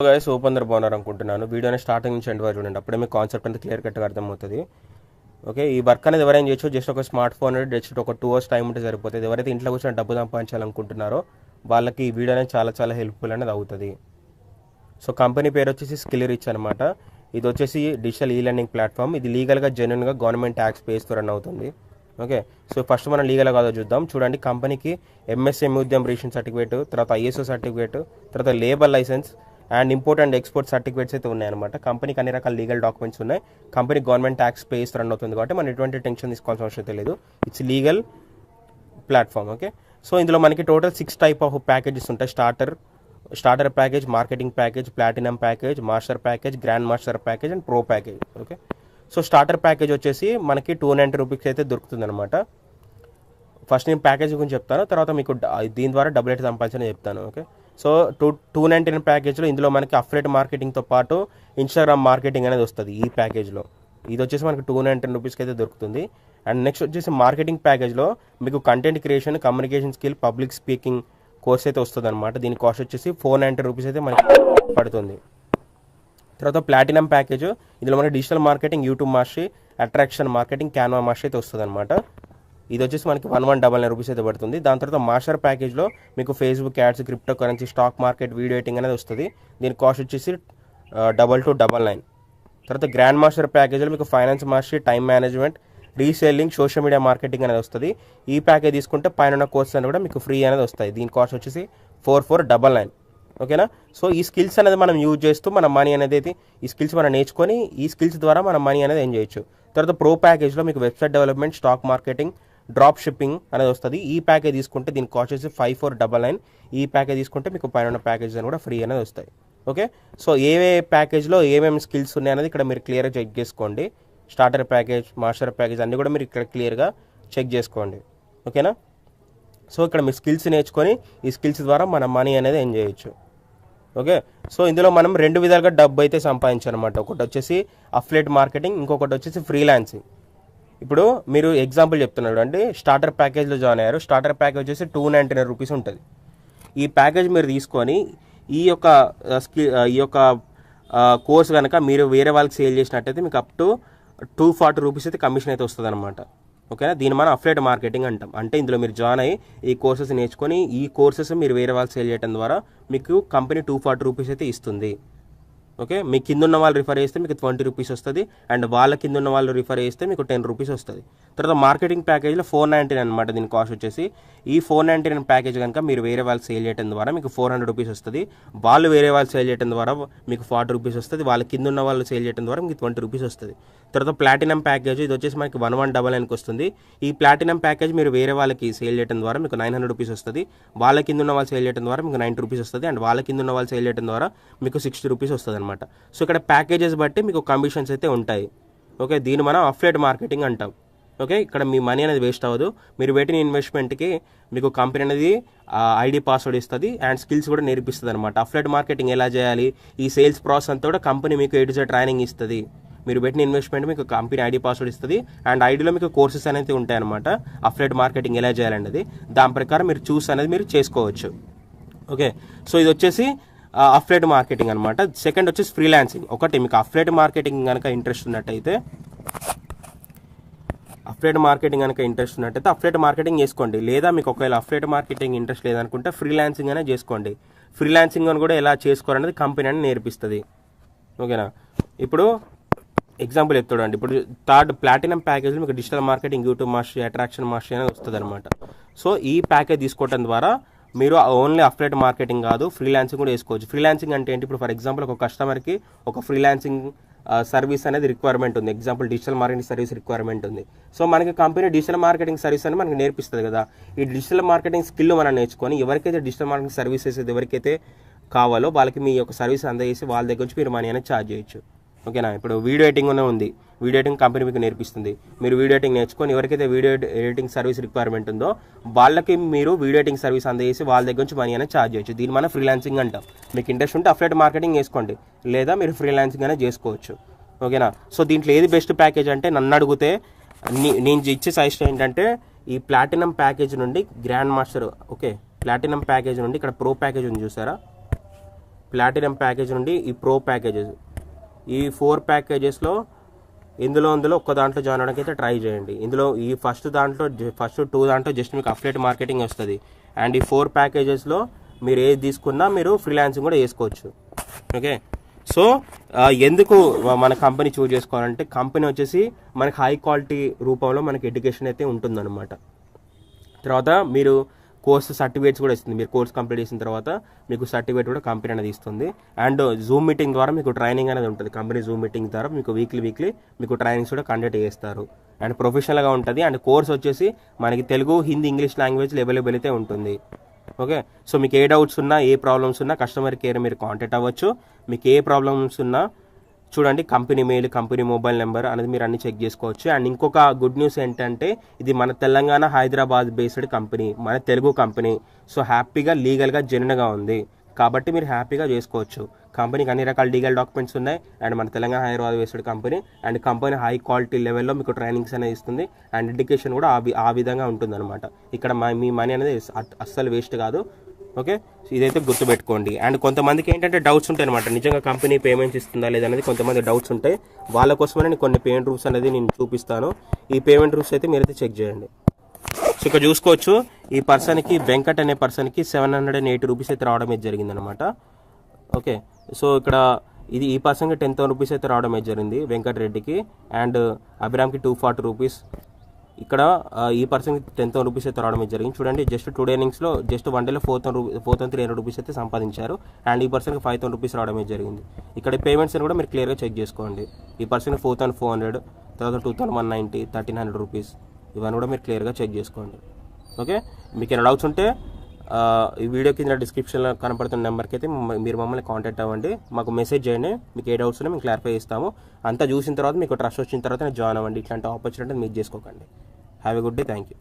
Guys open there బాగున్నారు అనుకుంటున్నాను. వీడియోని స్టార్టింగ్ నుంచి ఎండ్ వరకు చూడండి, అప్పుడే మీకు కాన్సెప్ట్ అంతా క్లియర్ కట్గా అర్థమవుతుంది. ఓకే, ఈ వర్క్ అనేది ఎవరైనా చేయొచ్చు. జస్ట్ ఒక స్మార్ట్ ఫోన్ జస్ట్ ఒక 2 hours టైం ఉంటే సరిపోతుంది. ఎవరైతే ఇంట్లో కూర్చొని డబ్బు సంపాదించాలనుకుంటున్నారో వాళ్ళకి ఈ వీడియో అనేది చాలా చాలా హెల్ప్ఫుల్ అనేది అవుతుంది. సో కంపెనీ పేరు వచ్చేసి స్కిల్ రిచ్ అనమాట. ఇది వచ్చేసి డిజిటల్ ఈ లెర్నింగ్ ప్లాట్ఫామ్. ఇది లీగల్గా జెన్యున్గా గవర్నమెంట్ ట్యాక్స్ పేస్తో రన్ అవుతుంది. ఓకే, సో ఫస్ట్ మనం లీగల్ కాదో చూద్దాం. చూడండి, కంపెనీకి ఎంఎస్ఎంఈ ఉద్యమ రిజిస్ట్రేషన్ సర్టిఫికేట్, తర్వాత ఐఎస్ఓ సర్టిఫికేట్, తర్వాత labour license and import and export certificates అయితే ఉన్నాయన్నమాట. కంపెనీకి అన్ని రకాల లీగల్ డాక్యుమెంట్స్ ఉన్నాయి. Company government tax pays run అవుతుంది కాబట్టి మనం ఎటువంటి టెన్షన్ తీసుకోవాల్సిన అవసరం లేదు. It's legal platform. Okay, so ఇందులో మనకి టోటల్ 6 type ఆఫ్ ప్యాకేజెస్ ఉంటాయి. Starter package, marketing package, platinum package, master package, grand master package and pro package. Okay, so starter package వచ్చేసి మనకి 290 రూపీస్ అయితే దొరుకుతుంది అనమాట. ఫస్ట్ నేను ప్యాకేజ్ గురించి చెప్తాను, తర్వాత మీకు దీని ద్వారా డబ్బులు అయితే సంపాదించని చెప్తాను. ఓకే, సో 299 ప్యాకేజ్లో ఇందులో మనకి అఫ్లేట్ మార్కెటింగ్తో పాటు ఇన్స్టాగ్రామ్ మార్కెటింగ్ అనేది వస్తుంది. ఈ ప్యాకేజ్లో ఇది వచ్చేసి మనకి 290 రూపీస్కి అయితే దొరుకుతుంది. అండ్ నెక్స్ట్ వచ్చేసి మార్కెటింగ్ ప్యాకేజ్లో మీకు content creation, communication skill, public speaking course అయితే వస్తుంది అనమాట. దీని కాస్ట్ వచ్చేసి 490 రూపీస్ అయితే మనకి పడుతుంది. తర్వాత ప్లాటినం ప్యాకేజ్, ఇందులో మనకి digital marketing, YouTube mastery, attraction marketing, Canva mastery అయితే వస్తుంది అనమాట. ఇది వచ్చేసి మనకి 1199 రూపీస్ అయితే పడుతుంది. దాని తర్వాత మాస్టర్ ప్యాకేజ్లో మీకు Facebook ads, crypto currency, stock market, video editing అనేది వస్తుంది. దీని కాస్ట్ వచ్చేసి 2299. తర్వాత గ్రాండ్ మాస్టర్ ప్యాకేజ్లో మీకు finance mastery, time management, reselling, social media marketing అనేది వస్తుంది. ఈ ప్యాకేజ్ తీసుకుంటే పైన కోర్స్ అని కూడా మీకు ఫ్రీ అనేది వస్తాయి. దీని కాస్ట్ వచ్చేసి 4499. ఓకేనా, సో ఈ స్కిల్స్ అనేది మనం యూజ్ చేస్తూ మన మనీ అనేది ఈ స్కిల్స్ మనం నేర్చుకొని ఈ స్కిల్స్ ద్వారా మన మనీ అనేది ఏం చేయొచ్చు. తర్వాత ప్రో ప్యాకేజ్లో మీకు website development, stock marketing, drop shipping అనేది వస్తుంది. ఈ ప్యాకేజ్ తీసుకుంటే దీని కాస్ట్ వచ్చేసి 5499. ఈ ప్యాకేజ్ తీసుకుంటే మీకు పైన ప్యాకేజ్ అని కూడా ఫ్రీ అనేది వస్తాయి. ఓకే, సో ఏ ప్యాకేజ్లో ఏమేమి స్కిల్స్ ఉన్నాయి అనేది ఇక్కడ మీరు క్లియర్గా చెక్ చేసుకోండి. స్టార్టర్ ప్యాకేజ్, మాస్టర్ ప్యాకేజ్ అన్నీ కూడా మీరు ఇక్కడ క్లియర్గా చెక్ చేసుకోండి. ఓకేనా, సో ఇక్కడ మీరు స్కిల్స్ నేర్చుకొని ఈ స్కిల్స్ ద్వారా మన మనీ అనేది ఏం చేయొచ్చు. ఓకే, సో ఇందులో మనం 2 విధాలుగా డబ్బు అయితే సంపాదించాలన్నమాట. ఒకటి వచ్చేసి అఫ్లేట్ మార్కెటింగ్, ఇంకొకటి వచ్చేసి ఫ్రీలాన్సింగ్. ఇప్పుడు మీరు ఎగ్జాంపుల్ చెప్తున్నాడు అంటే స్టార్టర్ ప్యాకేజ్లో జాయిన్ అయ్యారు. స్టార్టర్ ప్యాకేజ్ వచ్చేసి 299 రూపీస్ ఉంటుంది. ఈ ప్యాకేజ్ మీరు తీసుకొని ఈ యొక్క కోర్స్ కనుక మీరు వేరే వాళ్ళకి సేల్ చేసినట్టయితే మీకు అప్ టు 240 రూపీస్ అయితే కమిషన్ అయితే వస్తుంది అనమాట. ఓకేనా, దీన్ని మనం అఫ్లేట్ మార్కెటింగ్ అంటాం. అంటే ఇందులో మీరు జాయిన్ అయ్యి ఈ కోర్సెస్ నేర్చుకొని ఈ కోర్సెస్ మీరు వేరే వాళ్ళకి సేల్ చేయడం ద్వారా మీకు కంపెనీ 240 రూపీస్ అయితే ఇస్తుంది. ఓకే, మీ కింద ఉన్న వాళ్ళు రిఫర్ చేస్తే మీకు 20 రూపీస్ వస్తుంది. అండ్ వాళ్ళ కింద ఉన్న వాళ్ళు రిఫర్ చేస్తే మీకు 10 రూపీస్ వస్తుంది. తర్వాత మార్కెటింగ్ ప్యాకేజ్లో 499 అనమాట. దీని కాస్ట్ వచ్చేసి ఈ 499 ప్యాకేజ్ కనుక మీరు వేరే వాళ్ళు సేల్ చేయడం ద్వారా మీకు 400 రూపీస్ వస్తుంది. వాళ్ళు వేరే వాళ్ళు సేల్ చేయడం ద్వారా మీకు 40 రూపీస్ వస్తుంది. వాళ్ళ కింద ఉన్న వాళ్ళు సేల్ చేయడం ద్వారా మీకు 20 రూపీస్ వస్తుంది. తర్వాత ప్లాటినం ప్యాకేజ్, ఇది వచ్చేసి మనకి 1199కి వస్తుంది. ఈ ప్లాటినం ప్యాకేజ్ మీరు వేరే వాళ్ళకి సేల్ చేయడం ద్వారా మీకు 900 రూపీస్ వస్తుంది. వాళ్ళ కింద ఉన్న వాళ్ళు సేల్ చేయడం ద్వారా మీకు 90 రూపీస్ వస్తుంది. అండ్ వాళ్ళ కింద ఉన్న వాళ్ళు సేల్ చేయడం ద్వారా మీకు 60 రూపీస్ వస్తుంది అనమాట. సో ఇక్కడ ప్యాకేజెస్ బట్టి మీకు కమిషన్స్ అయితే ఉంటాయి. ఓకే, దీన్ని మనం అఫ్లేట్ మార్కెటింగ్ అంటాం. ఓకే, ఇక్కడ మీ మనీ అనేది వేస్ట్ అవ్వదు. మీరు పెట్టిన ఇన్వెస్ట్మెంట్కి మీకు కంపెనీ అనేది ఐడి పాస్వర్డ్ ఇస్తుంది అండ్ స్కిల్స్ కూడా నేర్పిస్తుంది అనమాట. అఫ్లేట్ మార్కెటింగ్ ఎలా చేయాలి, ఈ సేల్స్ ప్రాసెస్ అంతా కూడా కంపెనీ మీకు A to Z ట్రైనింగ్ ఇస్తుంది. మీరు పెట్టిన ఇన్వెస్ట్మెంట్ మీకు కంపెనీ ఐడి పాస్వర్డ్ ఇస్తుంది అండ్ ఐడిలో మీకు కోర్సెస్ అనేది ఉంటాయి అనమాట. అఫ్లేట్ మార్కెటింగ్ ఎలా చేయాలనేది దాని ప్రకారం మీరు చూస్ అనేది మీరు చేసుకోవచ్చు. ఓకే, సో ఇది వచ్చేసి అఫ్లేట్ మార్కెటింగ్ అనమాట. సెకండ్ వచ్చేసి ఫ్రీలాన్సింగ్. ఒకటి మీకు అఫ్లేట్ మార్కెటింగ్ కనుక ఇంట్రెస్ట్ ఉన్నట్టయితే అఫ్లేట్ మార్కెటింగ్ చేసుకోండి. లేదా మీకు ఒకవేళ అఫ్లేట్ మార్కెటింగ్ ఇంట్రెస్ట్ లేదనుకుంటే ఫ్రీలాన్సింగ్ అనేది చేసుకోండి. ఫ్రీలాన్సింగ్ అని కూడా ఎలా చేసుకోవాలనేది కంపెనీ అని నేర్పిస్తుంది. ఓకేనా, ఇప్పుడు ఎగ్జాంపుల్ చెప్తాడండి. ఇప్పుడు థర్డ్ ప్లాటినం ప్యాకేజ్లో మీకు digital marketing, YouTube mastery, attraction mastery అనేది వస్తుంది అనమాట. సో ఈ ప్యాకేజ్ తీసుకోవడం ద్వారా మీరు ఓన్లీ అఫ్లేట్ మార్కెటింగ్ కాదు, ఫ్రీలాన్సింగ్ కూడా వేసుకోవచ్చు. ఫ్రీలాన్సింగ్ అంటే ఏంటి? ఇప్పుడు ఫర్ ఎగ్జాంపుల్ ఒక కస్టమర్కి ఒక ఫ్రీలాన్సింగ్ సర్వీస్ అనేది రిక్వైర్మెంట్ ఉంది. Example digital marketing service requirement ఉంది. సో మనకి కంపెనీ డిజిటల్ మార్కెటింగ్ సర్వీస్ అని మనకి నేర్పిస్తుంది కదా. ఈ డిజిటల్ మార్కెటింగ్ స్కిల్ మనం నేర్చుకొని ఎవరికైతే డిజిటల్ మార్కెటింగ్ సర్వీసెస్ ఎవరికైతే కావాలో వాళ్ళకి మీ యొక్క సర్వీస్ అందజేసి వాళ్ళ దగ్గర నుంచి మీరు మనీ అనేది ఛార్జ్ చేయొచ్చు. ఓకేనా, ఇప్పుడు వీడియో ఎడిటింగ్ ఉంది. వీడియో ఎడిటింగ్ కంపెనీ మీకు నేర్పిస్తుంది. మీరు వీడియో ఎడిటింగ్ నేర్చుకొని ఎవరికైతే వీడియో ఎడిటింగ్ సర్వీస్ రిక్వైర్మెంట్ ఉందో వాళ్ళకి మీరు వీడియో ఎడిటింగ్ సర్వీస్ అందజేసి వాళ్ళ దగ్గర నుంచి మనీ అనేది ఛార్జ్ చేయొచ్చు. దీన్ని మనం ఫ్రీలాన్సింగ్ అంటాం. మీకు ఇంట్రెస్ట్ ఉంటే అఫ్లేట్ మార్కెటింగ్ చేసుకోండి, లేదా మీరు ఫ్రీలాన్సింగ్ అనేది చేసుకోవచ్చు. ఓకేనా, సో దీంట్లో ఏది బెస్ట్ ప్యాకేజ్ అంటే నన్ను అడిగితే నేను ఇచ్చే సజెషన్ ఏంటంటే ఈ ప్లాటినం ప్యాకేజ్ నుండి grand master, okay platinum package నుండి ఇక్కడ ప్రో ప్యాకేజ్ ఉంది చూసారా, ప్లాటినం ప్యాకేజ్ నుండి ఈ ప్రో ప్యాకేజెస్, ఈ 4 ప్యాకేజెస్లో ఇందులో ఒక్క దాంట్లో జాయిన్ అవడానికి అయితే ట్రై చేయండి. ఇందులో ఈ ఫస్ట్ 2 దాంట్లో జస్ట్ మీకు అఫిలియేట్ మార్కెటింగ్ వస్తుంది. అండ్ ఈ 4 ప్యాకేజెస్లో మీరు ఏది తీసుకున్నా మీరు ఫ్రీలాన్సింగ్ కూడా చేసుకోవచ్చు. ఓకే, సో ఎందుకు మన కంపెనీ చూజ్ చేసుకోవాలంటే కంపెనీ వచ్చేసి మనకి హై క్వాలిటీ రూపంలో మనకి ఎడ్యుకేషన్ అయితే ఉంటుందన్నమాట. తర్వాత మీరు కోర్స్ సర్టిఫికేట్స్ కూడా ఇస్తుంది. మీరు కోర్స్ కంప్లీట్ చేసిన తర్వాత మీకు సర్టిఫికేట్ కూడా కంపెనీ అనేది ఇస్తుంది. అండ్ జూమ్ మీటింగ్ ద్వారా మీకు ట్రైనింగ్ అనేది ఉంటుంది. కంపెనీ జూమ్ మీటింగ్ ద్వారా మీకు వీక్లీ మీకు ట్రైనింగ్స్ కూడా కండక్ట్ చేస్తారు. అండ్ ప్రొఫెషనల్గా ఉంటుంది. అండ్ కోర్స్ వచ్చేసి మనకి Telugu, Hindi, English language available అయితే ఉంటుంది. ఓకే, సో మీకు ఏ డౌట్స్ ఉన్నా, ఏ ప్రాబ్లమ్స్ ఉన్నా కస్టమర్ కేర్ మీరు కాంటాక్ట్ అవ్వచ్చు. మీకు ఏ ప్రాబ్లమ్స్ ఉన్నా చూడండి, company mail, company mobile number అనేది మీరు అన్ని చెక్ చేసుకోవచ్చు. అండ్ ఇంకొక గుడ్ న్యూస్ ఏంటంటే ఇది మన తెలంగాణ, హైదరాబాద్ బేస్డ్ కంపెనీ, మన తెలుగు కంపెనీ. సో హ్యాపీగా లీగల్గా జెన్యున్గా ఉంది కాబట్టి మీరు హ్యాపీగా చేసుకోవచ్చు. కంపెనీకి అన్ని రకాల లీగల్ డాక్యుమెంట్స్ ఉన్నాయి. అండ్ మన Telangana, Hyderabad based company. And company high quality లెవెల్లో మీకు ట్రైనింగ్స్ అనేది ఇస్తుంది. అండ్ ఎడ్యుకేషన్ కూడా ఆ విధంగా ఉంటుందన్నమాట. ఇక్కడ మీ మనీ అనేది అస్సలు వేస్ట్ కాదు. ఓకే, ఇదైతే గుర్తుపెట్టుకోండి. అండ్ కొంతమందికి ఏంటంటే డౌట్స్ ఉంటాయి అనమాట, నిజంగా కంపెనీ పేమెంట్స్ ఇస్తుందా లేదనేది కొంతమంది డౌట్స్ ఉంటాయి. వాళ్ళ కోసమనే నేను కొన్ని పేమెంట్ రూల్స్ అనేది నేను చూపిస్తాను. ఈ పేమెంట్ రూల్స్ అయితే మీరైతే చెక్ చేయండి. సో ఇక్కడ చూసుకోవచ్చు, ఈ పర్సన్కి వెంకట్ అనే పర్సన్కి 780 రూపీస్ అయితే రావడం అయితే జరిగిందనమాట. ఓకే, సో ఇక్కడ ఈ పర్సన్కి 10,000 రూపీస్ అయితే రావడం అయితే జరిగింది వెంకట్ రెడ్డికి. అండ్ అభిరామ్కి 240 రూపీస్. ఇక్కడ ఈ పర్సన్కి 10,000 రూపీస్ అయితే రావడం జరిగింది. చూడండి, జస్ట్ 2 డేనింగ్స్లో జస్ట్ 1 డేలో 4,300 రూపీస్ అయితే సంపాదించారు. అండ్ ఈ పర్సన్కి 5,000 రూపీస్ రావడం జరిగింది. ఇక్కడ పేమెంట్స్ అని కూడా మీరు క్లియర్గా చెక్ చేసుకోండి. ఈ పర్సన్కి 4,400, తర్వాత 2,190, 1,300 రూపీస్, ఇవన్నీ కూడా మీరు క్లియర్గా చెక్ చేసుకోండి. ఓకే, మీకు ఏమైనా డౌట్స్ ఉంటే ఈ వీడియో కింద డిస్క్రిప్షన్లో కనపడుతున్న నెంబర్కి అయితే మీరు మమ్మల్ని కాంటాక్ట్ అవ్వండి, మాకు మెసేజ్ చేయండి. మీకు ఏ డౌట్స్ ఉన్నా మేము క్లారిఫై చేస్తాము. అంతా చూసిన తర్వాత మీకు ట్రస్ట్ వచ్చిన తర్వాత జాయిన్ అవ్వండి. ఇట్లాంటి ఆపర్చునిటీ మిస్ చేసుకోకండి. Have a good day. Thank you.